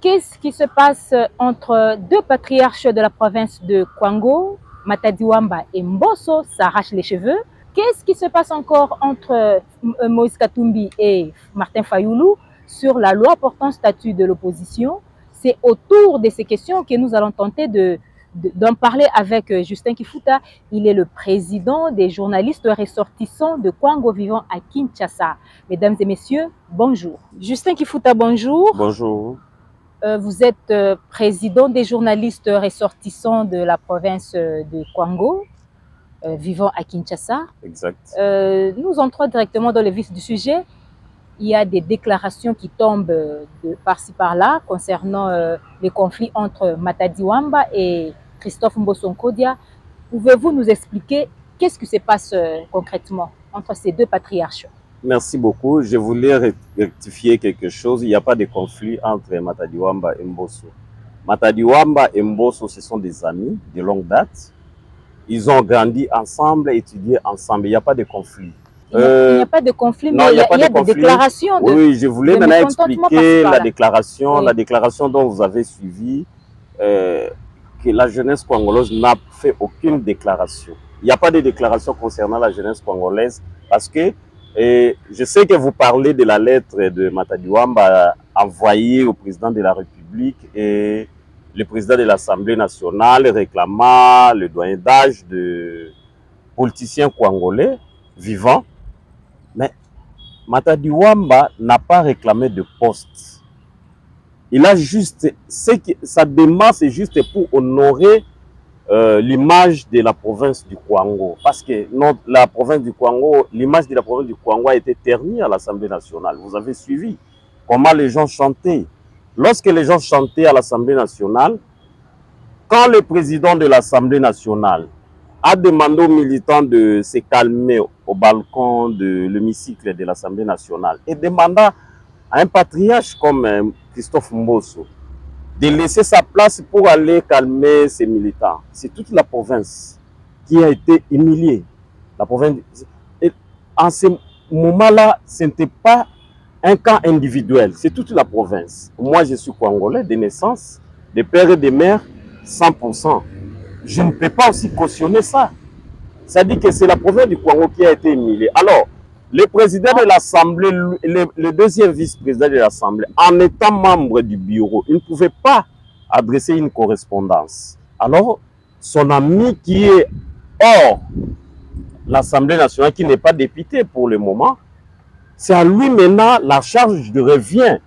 Qu'est-ce qui se passe entre deux patriarches de la province de Kwango, Matadi Wamba et Mbosso s'arrachent les cheveux? Qu'est-ce qui se passe encore entre Moïse Katumbi et Martin Fayoulou sur la loi portant statut de l'opposition? C'est autour de ces questions que nous allons tenter d'en parler avec Justin Kifuta. Il est le président des journalistes ressortissants de Kwango vivant à Kinshasa. Mesdames et messieurs, bonjour. Justin Kifuta, bonjour. Bonjour. Vous êtes président des journalistes ressortissants de la province de Kwango, vivant à Kinshasa. Exact. Nous entrons directement dans le vif du sujet. Il y a des déclarations qui tombent par-ci par-là concernant les conflits entre Matadi Wamba et Christophe Mbosso Nkodia. Pouvez-vous nous expliquer qu'est-ce qui se passe concrètement entre ces deux patriarches? Merci beaucoup. Je voulais rectifier quelque chose. Il n'y a pas de conflit entre Matadi Wamba et Mbosso. Matadi Wamba et Mbosso, ce sont des amis de longue date. Ils ont grandi ensemble, étudié ensemble. Il n'y a pas de conflit. Il n'y a pas de conflit, mais il y a des déclarations. Oui, je voulais maintenant expliquer la déclaration dont vous avez suivi, que la jeunesse congolaise n'a fait aucune déclaration. Il n'y a pas de déclaration concernant la jeunesse congolaise parce que je sais que vous parlez de la lettre de Matadi Wamba envoyée au président de la République et le président de l'Assemblée nationale réclamant le doyen d'âge de politiciens congolais vivants. Mais Matadi Wamba n'a pas réclamé de poste. Il a juste, sa demande c'est juste pour honorer l'image de la province du Kwango. Parce que la province du Kwango, l'image de la province du Kwango a été ternie à l'Assemblée nationale. Vous avez suivi comment les gens chantaient. Lorsque les gens chantaient à l'Assemblée nationale, quand le président de l'Assemblée nationale a demandé aux militants de se calmer au balcon de l'hémicycle de l'Assemblée nationale et demanda à un patriarche comme Christophe Mbosso de laisser sa place pour aller calmer ses militants. C'est toute la province qui a été humiliée. La province. Et en ce moment-là, ce n'était pas un cas individuel, c'est toute la province. Moi, je suis congolais de naissance, de père et de mère, 100%. Je ne peux pas aussi cautionner ça. Ça dit que c'est la province du Kwango qui a été humiliée. Alors, le président de l'Assemblée, le deuxième vice-président de l'Assemblée, en étant membre du bureau, il ne pouvait pas adresser une correspondance. Alors, son ami qui est hors l'Assemblée nationale, qui n'est pas député pour le moment, c'est à lui maintenant la charge de revient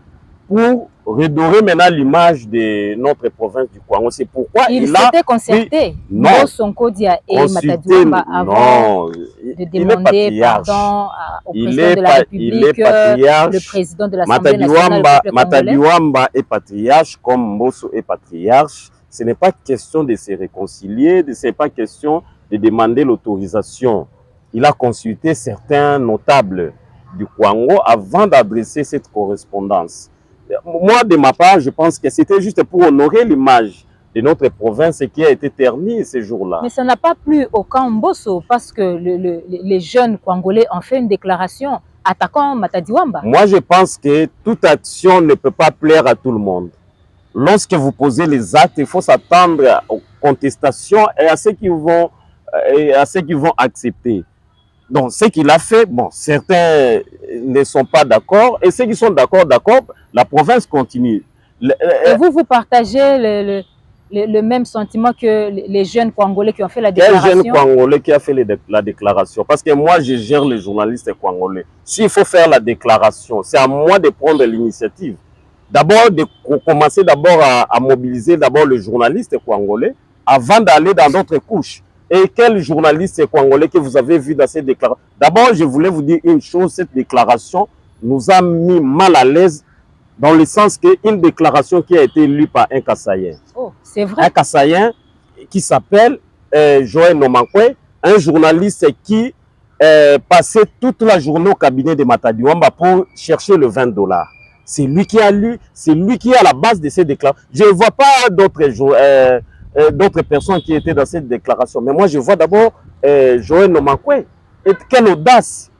pour redorer maintenant l'image de notre province du Kwango. C'est pourquoi il s'était concerté, Mbosso Nkodia et Matadi Wamba, avant de demander pardon au président de la République, le président de l'Assemblée nationale. Matadi Wamba est patriarche comme Mbosso est patriarche. Ce n'est pas question de se réconcilier, ce n'est pas question de demander l'autorisation. Il a consulté certains notables du Kwango avant d'adresser cette correspondance. Moi, de ma part, je pense que c'était juste pour honorer l'image de notre province qui a été ternie ces jours-là. Mais ça n'a pas plu au camp Mbosso parce que les jeunes Congolais ont fait une déclaration attaquant Matadi Wamba. Moi, je pense que toute action ne peut pas plaire à tout le monde. Lorsque vous posez les actes, il faut s'attendre aux contestations et à ceux qui vont accepter. Donc, ce qu'il a fait, bon, certains ne sont pas d'accord, et ceux qui sont d'accord, la province continue. Et vous partagez le même sentiment que les jeunes Congolais qui ont fait la déclaration? Quel jeune Congolais qui a fait la déclaration? Parce que moi, je gère les journalistes congolais. S'il faut faire la déclaration, c'est à moi de prendre l'initiative. D'abord, de commencer d'abord à mobiliser d'abord les journalistes congolais avant d'aller dans d'autres couches. Et quel journaliste congolais que vous avez vu dans cette déclaration? D'abord, je voulais vous dire une chose, cette déclaration nous a mis mal à l'aise dans le sens qu'une déclaration qui a été lue par un Kassaïen. Oh, c'est vrai. Un Kassaïen qui s'appelle Joël Nomankwe, un journaliste qui passait toute la journée au cabinet de Matadi Wamba pour chercher le $20. C'est lui qui a lu, c'est lui qui est à la base de ces déclarations. Je ne vois pas d'autres personnes qui étaient dans cette déclaration. Mais moi, je vois d'abord Joël Nomankwe. Et quelle audace!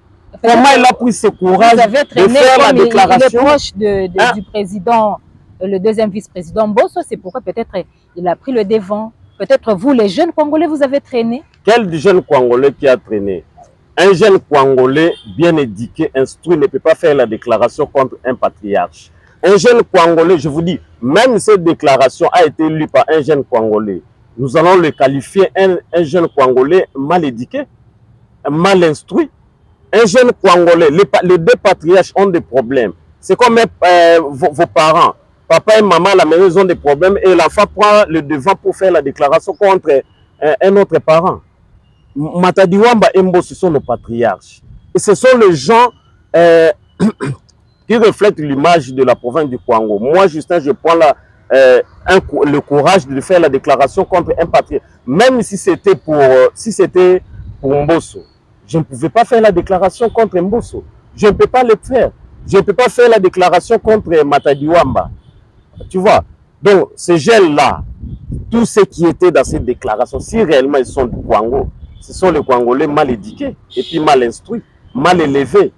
Comment il a pris ce courage de faire la déclaration? Il est proche du président le deuxième vice-président Mbosso, c'est pourquoi peut-être il a pris le devant. Peut-être vous, les jeunes Congolais, vous avez traîné. Quel jeune Congolais qui a traîné? Un jeune Congolais bien éduqué, instruit, ne peut pas faire la déclaration contre un patriarche. Un jeune Congolais, je vous dis, même cette déclaration a été lue par un jeune Congolais. Nous allons le qualifier un jeune Congolais mal éduqué, mal instruit. Un jeune Congolais, les deux patriarches ont des problèmes. C'est comme vos parents. Papa et maman à la maison ils ont des problèmes et l'enfant prend le devant pour faire la déclaration contre un autre parent. Matadi Wamba et Mbosso, ce sont nos patriarches. Et ce sont les gens qui reflètent l'image de la province du Congo. Moi, Justin, je prends le courage de faire la déclaration contre un patriarche. Même si c'était pour Mbosso. Je ne pouvais pas faire la déclaration contre Mbosso. Je ne peux pas le faire. Je ne peux pas faire la déclaration contre Matadi Wamba. Tu vois? Donc, ces jeunes-là, tous ceux qui étaient dans cette déclaration, si réellement ils sont du Congo, ce sont les Congolais mal éduqués et puis mal instruits, mal élevés.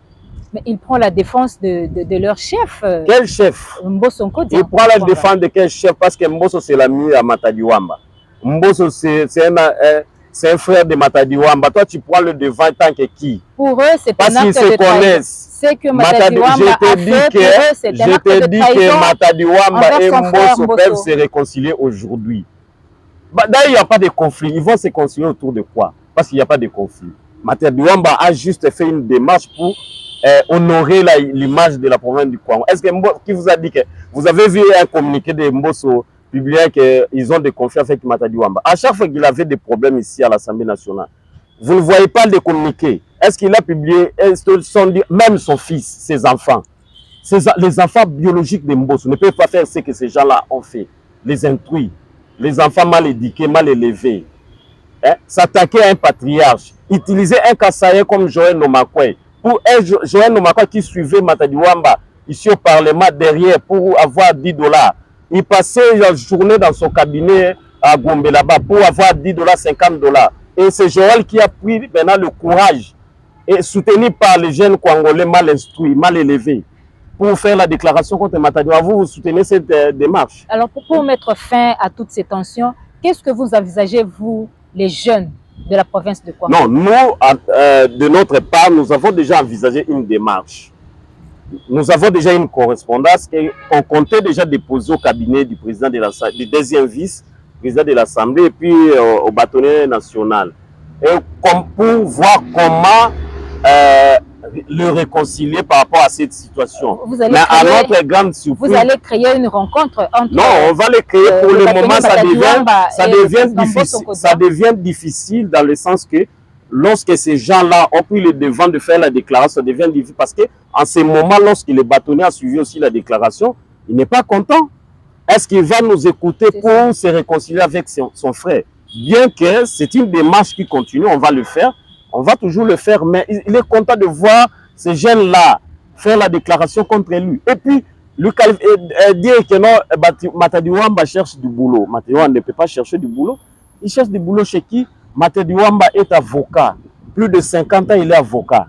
Mais il prend la défense de leur chef. Quel chef? Mbosso. Il prend la défense de quel chef? Parce que Mbosso, c'est l'ami à Matadi Wamba. Mbosso, c'est un frère de Matadi Wamba. Toi, tu prends le devant tant que qui? Pour eux, c'est parce qu'ils se connaissent. C'est que Matadi Wamba a fait pour eux, c'est un acte de trahison. Je te dis que Matadi Wamba et Mbosso peuvent se réconcilier aujourd'hui. D'ailleurs, il n'y a pas de conflit. Ils vont se concilier autour de quoi? Parce qu'il n'y a pas de conflit. Matadi Wamba a juste fait une démarche pour honorer l'image de la province du Congo. Est-ce que qui vous a dit que vous avez vu un communiqué de Mbosso publié qu'ils ont des conflits avec Matadi Wamba? À chaque fois qu'il avait des problèmes ici à l'Assemblée nationale, vous ne voyez pas de communiqué. Est-ce qu'il a publié, même son fils, ses enfants, les enfants biologiques de Mbosso ne peuvent pas faire ce que ces gens-là ont fait. Les instruits, les enfants mal éduqués, mal élevés. Hein? S'attaquer à un patriarche, utiliser un Kassaïen comme Joël Nomakwe, pour un Joël Nomakwe qui suivait Matadi Wamba ici au Parlement derrière pour avoir 10 $. Il passait la journée dans son cabinet à Gombe là-bas pour avoir 10 $, 50 $. Et c'est Joël qui a pris maintenant le courage et soutenu par les jeunes Congolais mal instruits, mal élevés, pour faire la déclaration contre Matadi Wamba. Vous soutenez cette démarche? Alors pour mettre fin à toutes ces tensions, qu'est-ce que vous envisagez, vous, les jeunes de la province de Congo? Non, nous, de notre part, nous avons déjà envisagé une démarche. Nous avons déjà une correspondance qu'on comptait déjà déposer au cabinet du président du deuxième vice-président de l'Assemblée et puis au bâtonnier national. Et pour voir comment le réconcilier par rapport à cette situation. Mais à notre grande surprise... Vous allez créer une rencontre entre... Non, on va le créer. Pour le moment, ça devient difficile dans le sens que lorsque ces gens-là ont pris le devant de faire la déclaration, ça devient difficile parce qu'en ce moment, lorsque le bâtonnier a suivi aussi la déclaration, il n'est pas content. Est-ce qu'il va nous écouter pour se réconcilier avec son frère? Bien que c'est une démarche qui continue, on va le faire. On va toujours le faire, mais il est content de voir ces jeunes-là faire la déclaration contre lui. Et puis, dire que non, Matadi Wamba cherche du boulot. Matadi Wamba ne peut pas chercher du boulot. Il cherche du boulot chez qui? Matadi Wamba est avocat. Plus de 50 ans, il est avocat.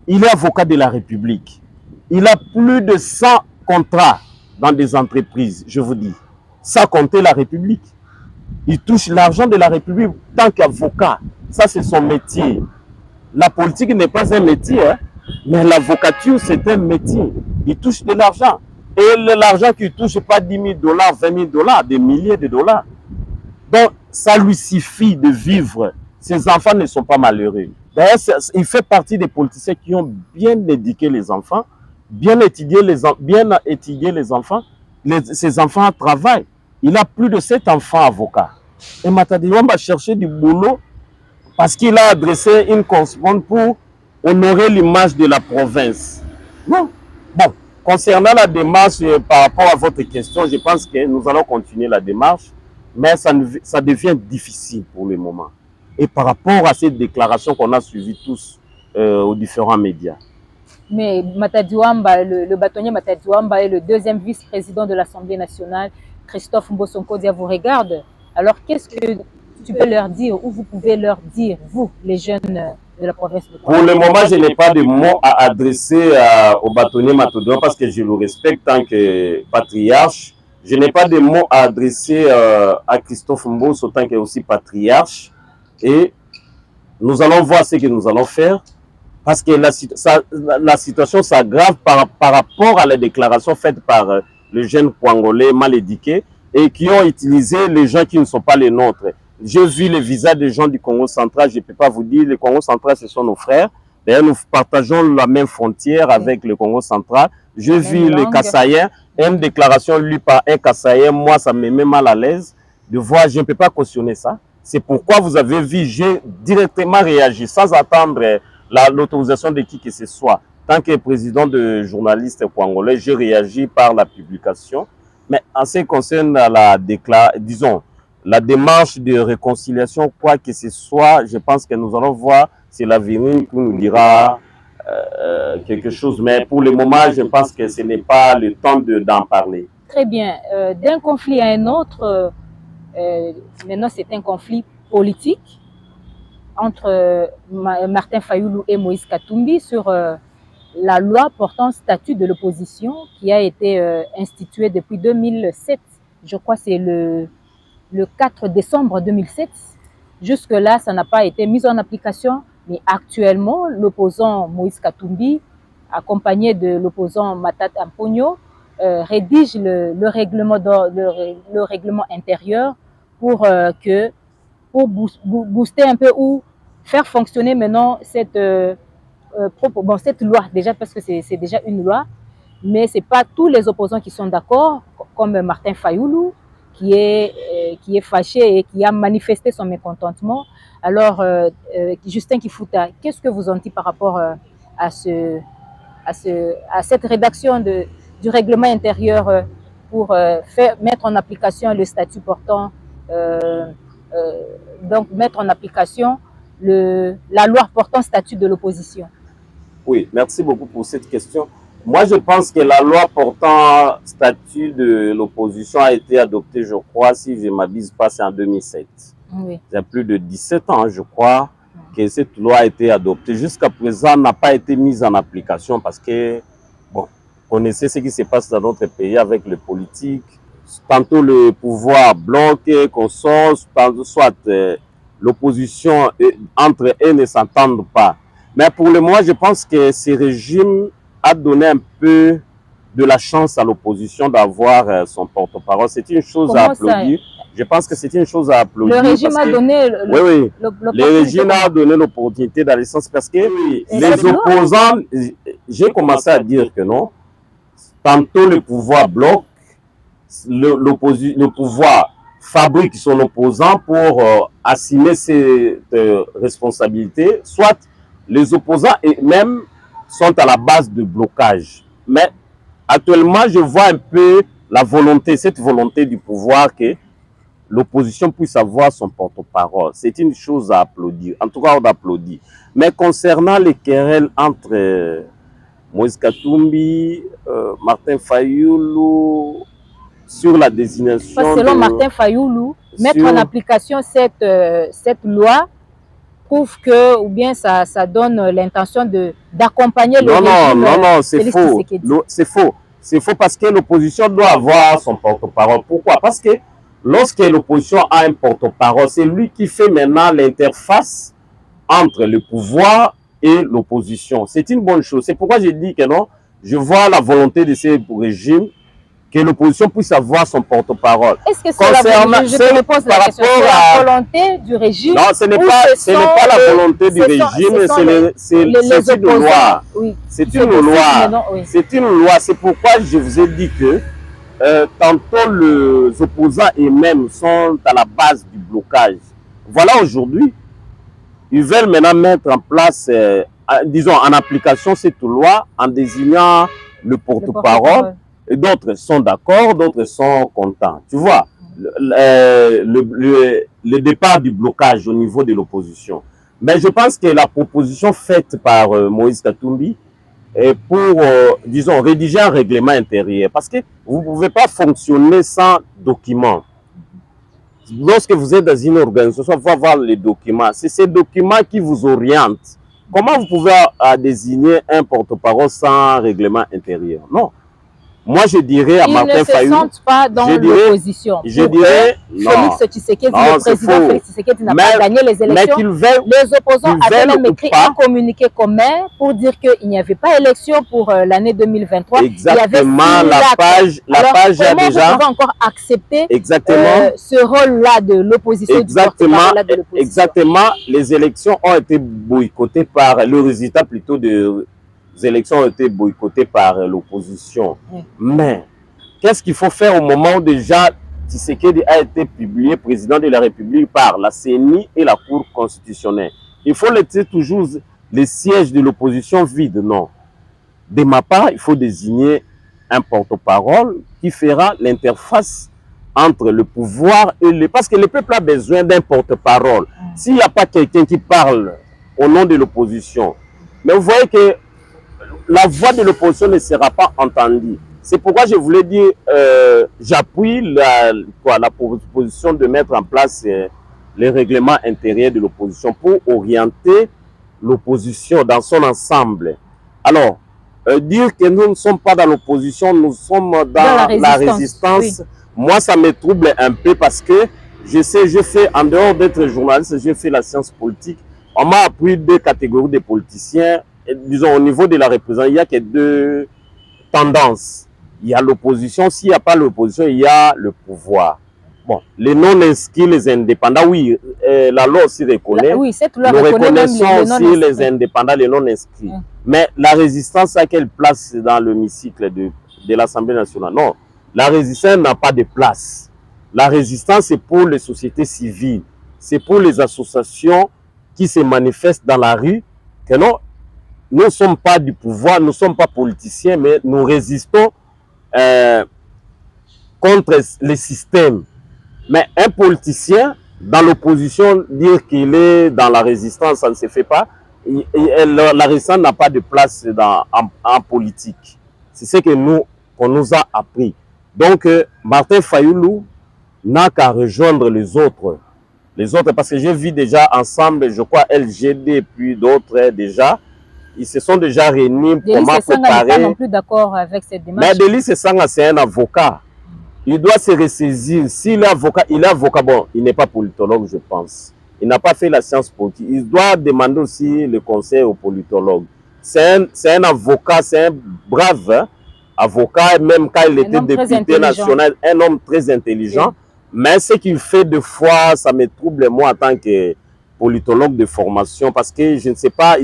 Il est avocat de la République. Il a plus de 100 contrats dans des entreprises, je vous dis. Sans compter la République. Il touche l'argent de la République tant qu'avocat. Ça, c'est son métier. La politique n'est pas un métier, hein, mais l'avocature, c'est un métier. Il touche de l'argent. Et l'argent qu'il touche, pas 10 000 $, 20 000 $, des milliers de dollars. Donc, ça lui suffit de vivre. Ses enfants ne sont pas malheureux. D'ailleurs, il fait partie des politiciens qui ont bien éduqué les enfants, bien étudié les enfants. Ses enfants travaillent. Il a plus de 7 enfants avocats. Et Matadi Wamba chercher du boulot parce qu'il a adressé une correspondance pour honorer l'image de la province. Non. Bon, concernant la démarche par rapport à votre question, je pense que nous allons continuer la démarche, mais ça devient difficile pour le moment. Et par rapport à cette déclaration qu'on a suivie tous aux différents médias. Mais Matadi Wamba, le bâtonnier Matadi Wamba est le deuxième vice-président de l'Assemblée nationale. Christophe Mbosso vous regarde. Alors, qu'est-ce que tu peux leur dire ou vous pouvez leur dire, vous, les jeunes de la province de Congo? Pour le moment, je n'ai pas de mots à adresser au bâtonnier Matadi Wamba parce que je le respecte en tant que patriarche. je n'ai pas de mots à adresser à Christophe Mbosso, autant qu'il est aussi patriarche. Et nous allons voir ce que nous allons faire. Parce que la situation s'aggrave par rapport à la déclaration faite par les jeunes Congolais mal éduqués et qui ont utilisé les gens qui ne sont pas les nôtres. J'ai vu les visas des gens du Congo central, je ne peux pas vous dire, le Congo central, ce sont nos frères. D'ailleurs, nous partageons la même frontière avec le Congo central. J'ai vu les Kassaïens, une déclaration lue par un Kassaïen, moi, ça me met mal à l'aise de voir, je ne peux pas cautionner ça. C'est pourquoi vous avez vu, j'ai directement réagi sans attendre l'autorisation de qui que ce soit. Tant que président de journalistes congolais, j'ai réagi par la publication. Mais en ce qui concerne la démarche de réconciliation, quoi que ce soit, je pense que nous allons voir, c'est l'avenir qui nous dira quelque chose. Mais pour le moment, je pense que ce n'est pas le temps d'en parler. Très bien. D'un conflit à un autre, maintenant c'est un conflit politique entre Martin Fayoulou et Moïse Katumbi sur la loi portant statut de l'opposition qui a été instituée depuis 2007. Je crois que c'est le 4 décembre 2007. Jusque-là, ça n'a pas été mis en application. Mais actuellement, l'opposant Moïse Katumbi, accompagné de l'opposant Matata Mponyo, rédige le règlement intérieur pour booster un peu ou faire fonctionner maintenant cette loi, déjà parce que c'est déjà une loi, mais ce n'est pas tous les opposants qui sont d'accord, comme Martin Fayoulou, qui est fâché et qui a manifesté son mécontentement. Alors, Justin Kifouta, qu'est-ce que vous en dites par rapport à cette rédaction du règlement intérieur pour mettre en application le statut portant, donc mettre en application la loi portant statut de l'opposition? Oui, merci beaucoup pour cette question. Moi, je pense que la loi portant statut de l'opposition a été adoptée, je crois, si je ne m'abuse pas, c'est en 2007. Oui. Il y a plus de 17 ans, je crois, que cette loi a été adoptée. Jusqu'à présent, n'a pas été mise en application parce que, bon, vous connaissez ce qui se passe dans notre pays avec les politiques. Tantôt le pouvoir bloque, qu'on soit l'opposition, entre eux ne s'entendent pas. Mais pour le moment, je pense que ce régime a donné un peu de la chance à l'opposition d'avoir son porte-parole. C'est une chose à applaudir. Je pense que c'est une chose à applaudir. Le régime a donné le régime a donné l'opportunité dans le sens parce que les opposants, j'ai commencé à dire que non. Tantôt le pouvoir bloque, le pouvoir fabrique son opposant pour assumer ses responsabilités, soit les opposants eux-mêmes sont à la base de blocage. Mais actuellement, je vois un peu cette volonté du pouvoir que l'opposition puisse avoir son porte-parole. C'est une chose à applaudir. En tout cas, on applaudit. Mais concernant les querelles entre Moïse Katumbi, Martin Fayoulou, sur la désignation... Selon Martin Fayoulou, mettre en application cette loi prouve que, ou bien ça donne l'intention d'accompagner le régime. Non, c'est faux. C'est faux. C'est faux parce que l'opposition doit avoir son porte-parole. Pourquoi? Parce que lorsque l'opposition a un porte-parole, c'est lui qui fait maintenant l'interface entre le pouvoir et l'opposition. C'est une bonne chose. C'est pourquoi je dis que non, je vois la volonté de ce régime que l'opposition puisse avoir son porte-parole. Est-ce que c'est la volonté du régime? Non, ce n'est pas la volonté du régime, c'est une loi. Oui. C'est une loi. C'est une loi. C'est pourquoi je vous ai dit que tantôt les opposants eux-mêmes sont à la base du blocage. Voilà aujourd'hui, ils veulent maintenant mettre en place, disons, en application cette loi en désignant le porte-parole. Et d'autres sont d'accord, d'autres sont contents. Tu vois, le départ du blocage au niveau de l'opposition. Mais je pense que la proposition faite par Moïse Katumbi est pour, disons, rédiger un règlement intérieur. Parce que vous ne pouvez pas fonctionner sans document. Lorsque vous êtes dans une organisation, il faut avoir les documents. C'est ces documents qui vous orientent. Comment vous pouvez désigner un porte-parole sans règlement intérieur? Non. Moi, je dirais à Martin Fayulu... Ils ne se sentent pas dans l'opposition. Je dirais... Félix Tshisekedi, le président Félix Tshisekedi n'a pas gagné les élections. Les opposants avaient même écrit un communiqué commun pour dire qu'il n'y avait pas élection pour l'année 2023. Exactement, la page a déjà... On va encore accepter ce rôle-là de l'opposition. Exactement, les élections ont été boycottées par... Le résultat plutôt des élections ont été boycottées par l'opposition. Mais qu'est-ce qu'il faut faire au moment où déjà Tshisekedi a été publié président de la République par la CENI et la Cour constitutionnelle? Il faut laisser toujours les sièges de l'opposition vides? Non. De ma part, il faut désigner un porte-parole qui fera l'interface entre le pouvoir et le... Parce que le peuple a besoin d'un porte-parole. S'il n'y a pas quelqu'un qui parle au nom de l'opposition, mais vous voyez que la voix de l'opposition ne sera pas entendue. C'est pourquoi je voulais dire, j'appuie la proposition de mettre en place les règlements intérieurs de l'opposition pour orienter l'opposition dans son ensemble. Alors, dire que nous ne sommes pas dans l'opposition, nous sommes dans la résistance. Oui. Moi, ça me trouble un peu parce que je sais, je fais, en dehors d'être journaliste, j'ai fait la science politique. On m'a appris deux catégories de politiciens. Et, disons, au niveau de la représentation, il n'y a que deux tendances. Il y a l'opposition. S'il n'y a pas l'opposition, il y a le pouvoir. Bon, les non-inscrits, les indépendants, oui, la loi aussi reconnaît. Oui, cette loi nous reconnaît reconnaissons aussi les indépendants, les non-inscrits. Mais la résistance a quelle place dans l'hémicycle de l'Assemblée nationale? Non, la résistance n'a pas de place. La résistance, c'est pour les sociétés civiles. C'est pour les associations qui se manifestent dans la rue. Que non, nous ne sommes pas du pouvoir, nous ne sommes pas politiciens, mais nous résistons contre les systèmes. Mais un politicien, dans l'opposition, dire qu'il est dans la résistance, ça ne se fait pas. La résistance n'a pas de place en politique. C'est ce qu'on nous a appris. Donc, Martin Fayulu n'a qu'à rejoindre les autres. Parce que j'ai vu déjà ensemble, je crois, LGD, puis d'autres déjà. Ils se sont déjà réunis pour préparer. Pas non plus d'accord avec cette démarche. Mais Delis Sanga, c'est un avocat. Il doit se ressaisir. S'il est avocat, bon, il n'est pas politologue, je pense. Il n'a pas fait la science politique. Il doit demander aussi le conseil aux politologues. C'est un avocat, c'est un brave avocat, même quand il était député national, un homme très intelligent. Oui. Mais ce qu'il fait de fois, ça me trouble moi en tant que politologue de formation, parce que je ne sais pas,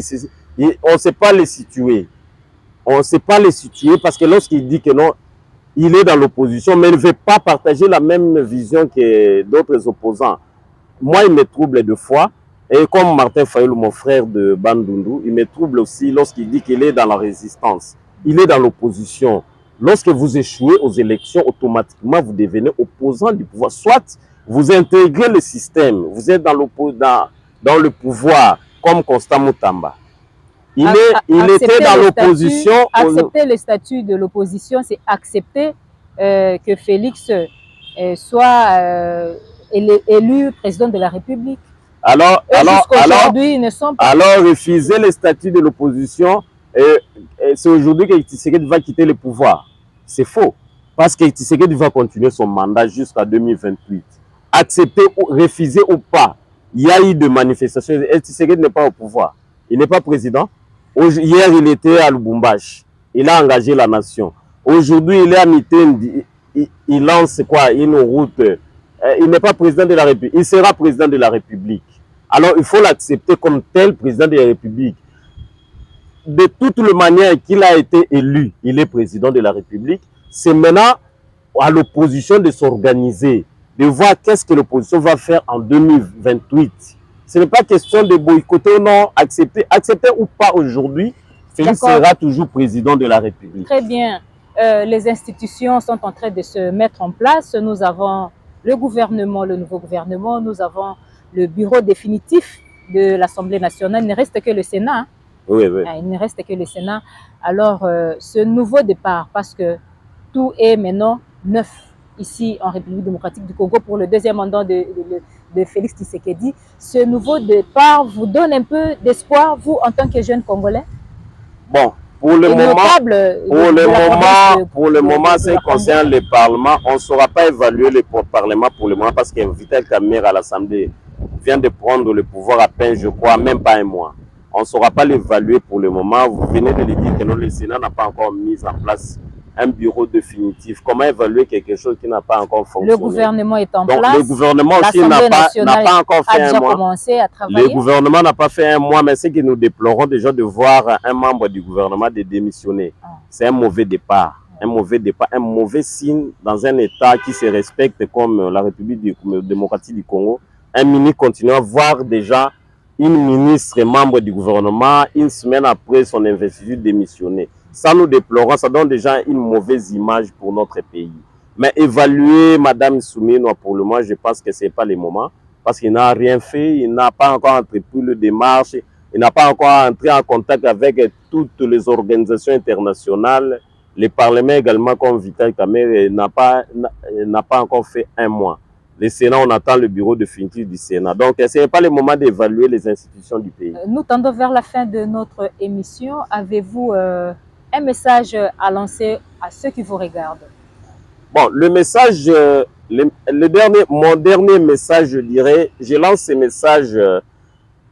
on ne sait pas les situer. On ne sait pas les situer parce que lorsqu'il dit que non, il est dans l'opposition, mais il ne veut pas partager la même vision que d'autres opposants. Moi, il me trouble de fois. Et comme Martin Fayulu, mon frère de Bandundu, il me trouble aussi lorsqu'il dit qu'il est dans la résistance. Il est dans l'opposition. Lorsque vous échouez aux élections, automatiquement, vous devenez opposant du pouvoir. Soit vous intégrez le système, vous êtes dans le pouvoir, comme Constant Moutamba. Il était dans l'opposition. Accepter le statut de l'opposition, c'est accepter que Félix soit élu président de la République. Alors, aujourd'hui, ne sont pas... alors, refuser le statut de l'opposition, c'est aujourd'hui que Tshisekedi va quitter le pouvoir. C'est faux. Parce que Tshisekedi va continuer son mandat jusqu'à 2028. Accepter ou refuser ou pas, il y a eu des manifestations. Et Tshisekedi n'est pas au pouvoir. Il n'est pas président. Hier, il était à Lubumbashi. Il a engagé la nation. Aujourd'hui, il est à Mitendi. Il lance quoi? Une route. Il n'est pas président de la République. Il sera président de la République. Alors, il faut l'accepter comme tel président de la République. De toutes les manières qu'il a été élu, il est président de la République. C'est maintenant à l'opposition de s'organiser, de voir qu'est-ce que l'opposition va faire en 2028. Ce n'est pas question de boycotter ou non, accepter ou pas aujourd'hui. Félix sera toujours président de la République. Très bien. Les institutions sont en train de se mettre en place. Nous avons le gouvernement, le nouveau gouvernement. Nous avons le bureau définitif de l'Assemblée nationale. Il ne reste que le Sénat. Oui, oui. Il ne reste que le Sénat. Alors, ce nouveau départ, parce que tout est maintenant neuf ici en République démocratique du Congo pour le deuxième mandat de Félix Tshisekedi. Ce nouveau départ vous donne un peu d'espoir, vous, en tant que jeune Congolais? Bon, pour le moment, ce qui concerne le Parlement, on ne saura pas évaluer le Parlement pour le moment parce que Vital Kamerhe à l'Assemblée vient de prendre le pouvoir à peine, je crois, même pas un mois. On ne saura pas l'évaluer pour le moment. Vous venez de le dire que le Sénat n'a pas encore mis en place un bureau définitif. Comment évaluer quelque chose qui n'a pas encore fonctionné? Le gouvernement est en place. Le gouvernement aussi n'a pas encore fait un mois. Commencé à travailler. Le gouvernement n'a pas fait un mois, mais c'est que nous déplorons déjà de voir un membre du gouvernement de démissionner. C'est un mauvais départ. Un mauvais signe dans un État qui se respecte comme la République démocratique du Congo. Un ministre continue à voir déjà une ministre membre du gouvernement, une semaine après son investiture, démissionner. Ça, nous déplorons, ça donne déjà une mauvaise image pour notre pays. Mais évaluer Mme Soumino, pour le moment, je pense que ce n'est pas le moment, parce qu'il n'a rien fait, il n'a pas encore entrepris le démarche, il n'a pas encore entré en contact avec toutes les organisations internationales. Le Parlement également, comme Vital Kamerhe, n'a pas encore fait un mois. Le Sénat, on attend le bureau définitif du Sénat. Donc, ce n'est pas le moment d'évaluer les institutions du pays. Nous tendons vers la fin de notre émission. Avez-vous un message à lancer à ceux qui vous regardent? Bon, le message, mon dernier message, je dirais, je lance ce message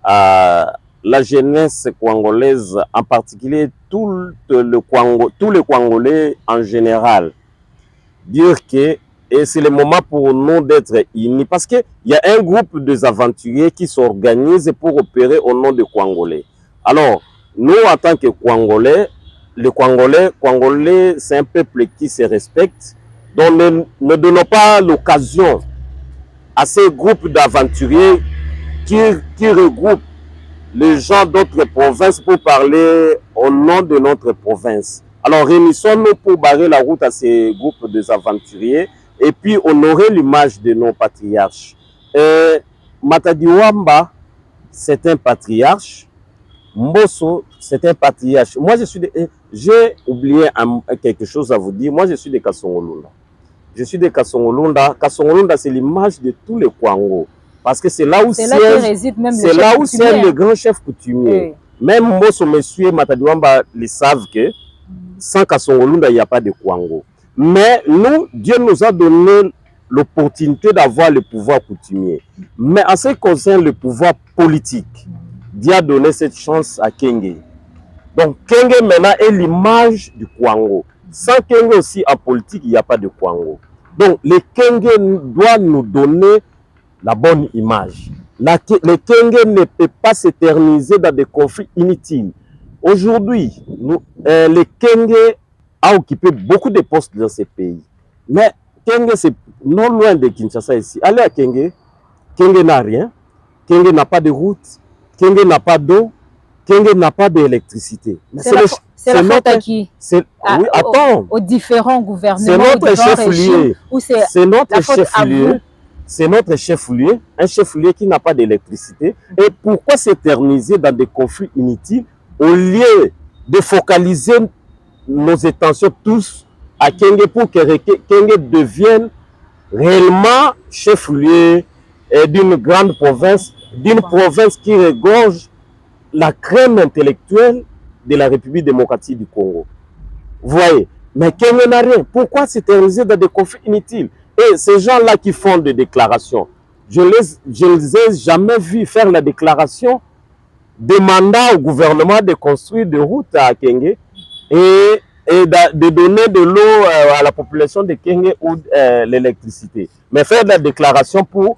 à la jeunesse congolaise, en particulier tous les Congolais en général. Dire que et c'est le moment pour nous d'être unis parce qu'il y a un groupe de aventuriers qui s'organisent pour opérer au nom des Congolais. Alors, nous, en tant que Congolais, les Congolais, c'est un peuple qui se respecte. Donc, ne donnons pas l'occasion à ces groupes d'aventuriers qui regroupent les gens d'autres provinces pour parler au nom de notre province. Alors, réunissons-nous pour barrer la route à ces groupes d'aventuriers et puis honorer l'image de nos patriarches. Matadi Wamba, c'est un patriarche. Mbosso, c'est un patriarche. Moi, j'ai oublié quelque chose à vous dire. Moi, je suis de Kasongolunda. Je suis de Kasongolunda. Kasongolunda, c'est l'image de tous les Kwango. Parce que c'est là où siège le grand chef coutumier. Oui. Même Mbosso, monsieur Matadi Wamba, ils savent que sans Kasongolunda, il n'y a pas de Kwango. Mais nous, Dieu nous a donné l'opportunité d'avoir le pouvoir coutumier. Mais en ce qui concerne le pouvoir politique, Dieu a donné cette chance à Kenge. Donc Kenge maintenant est l'image du Kwango. Sans Kenge aussi en politique, il n'y a pas de Kwango. Donc le Kenge doit nous donner la bonne image. Le Kenge ne peut pas s'éterniser dans des conflits inutiles. Aujourd'hui, le Kenge a occupé beaucoup de postes dans ces pays. Mais Kenge, c'est non loin de Kinshasa ici. Allez à Kenge, Kenge n'a rien. Kenge n'a pas de route. Kenge n'a pas d'eau. Kenge n'a pas d'électricité. C'est la faute à qui? Oui, attends. Aux différents gouvernements. C'est notre chef-lieu. C'est notre chef-lieu. C'est notre chef-lieu. Un chef-lieu qui n'a pas d'électricité. Et pourquoi s'éterniser dans des conflits inutiles au lieu de focaliser nos attentions tous à Kenge pour que Kenge devienne réellement chef-lieu d'une grande province, d'une province qui regorge la crème intellectuelle de la République démocratique du Congo. Vous voyez, mais Kenge n'a rien. Pourquoi s'éterniser dans des conflits inutiles? Et ces gens-là qui font des déclarations, je les ai jamais vus faire la déclaration demandant au gouvernement de construire des routes à Kenge et de donner de l'eau à la population de Kenge ou l'électricité. Mais faire la déclaration pour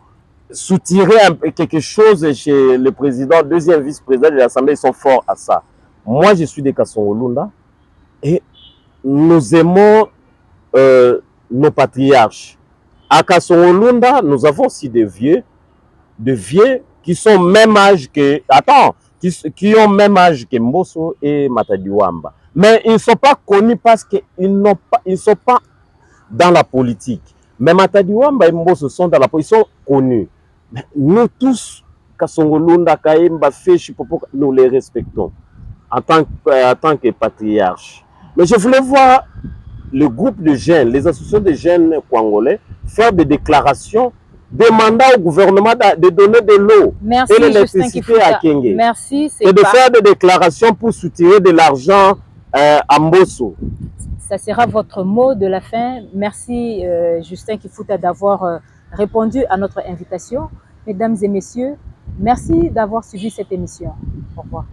soutirer quelque chose chez le président, deuxième vice-président de l'Assemblée, ils sont forts à ça. Moi, je suis de Kasongolunda et nous aimons nos patriarches. À Kasongolunda, nous avons aussi des vieux qui sont même âge que... Attends, qui ont même âge que Mbosso et Matadi Wamba. Mais ils ne sont pas connus parce qu'ils ne sont pas dans la politique. Mais Matadi Wamba et Mbosso sont dans la politique, ils sont connus. Mais nous tous, Kasongolunda, Kaemba, Feshi, Popo, nous les respectons en tant que patriarches. Mais je voulais voir le groupe de jeunes, les associations de jeunes congolais, faire des déclarations demandant au gouvernement de donner de l'eau et l'électricité à Kenge. Merci. Et de faire des déclarations pour soutirer de l'argent Amboso. Ça sera votre mot de la fin. Merci Justin Kifouta d'avoir répondu à notre invitation. Mesdames et messieurs, merci d'avoir suivi cette émission. Au revoir.